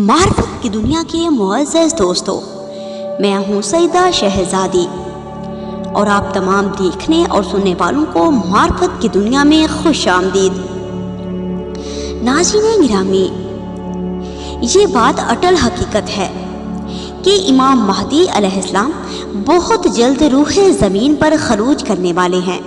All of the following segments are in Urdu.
معرفت کی دنیا کے معزز دوستو، میں ہوں سیدہ شہزادی اور آپ تمام دیکھنے اور سننے والوں کو معرفت کی دنیا میں خوش آمدید۔ ناظرین گرامی، یہ بات اٹل حقیقت ہے کہ امام مہدی علیہ السلام بہت جلد روح زمین پر خروج کرنے والے ہیں،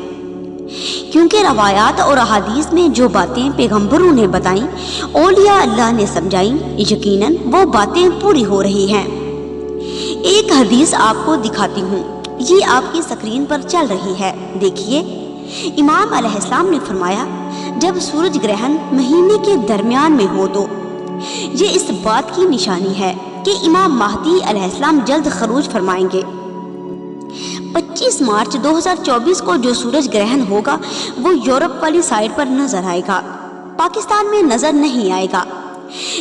کیونکہ روایات اور احادیث میں جو باتیں پیغمبروں نے بتائیں، اولیاء اللہ نے سمجھائیں، یقیناً وہ باتیں پوری ہو رہی ہیں۔ ایک حدیث آپ کو دکھاتی ہوں، یہ آپ کی سکرین پر چل رہی ہے، دیکھیے۔ امام علیہ السلام نے فرمایا، جب سورج گرہن مہینے کے درمیان میں ہو تو یہ اس بات کی نشانی ہے کہ امام مہدی علیہ السلام جلد خروج فرمائیں گے۔ 25 مارچ 2024 کو جو سورج گرہن ہوگا وہ یورپ والی سائڈ پر نظر آئے گا، پاکستان میں نظر نہیں آئے گا،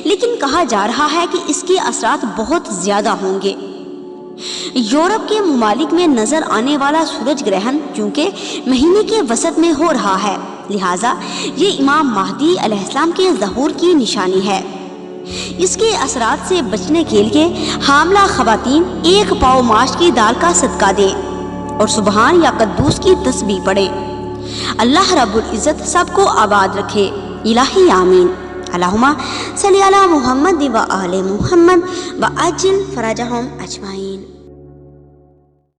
لیکن کہا جا رہا ہے کہ اس کے اثرات بہت زیادہ ہوں گے۔ یورپ کے ممالک میں نظر آنے والا سورج گرہن چونکہ مہینے کے وسط میں ہو رہا ہے، لہٰذا یہ امام مہدی علیہ السلام کے ظہور کی نشانی ہے۔ اس کے اثرات سے بچنے کے لیے حاملہ خواتین 1 پاؤ ماش کی دال کا صدقہ دیں اور سبحان یا قدوس کی تسبیح پڑھیں۔ اللہ رب العزت سب کو آباد رکھے، الہی آمین۔ اللہم صلی علی محمد و آل محمد و عجل فرجہم اجمعین۔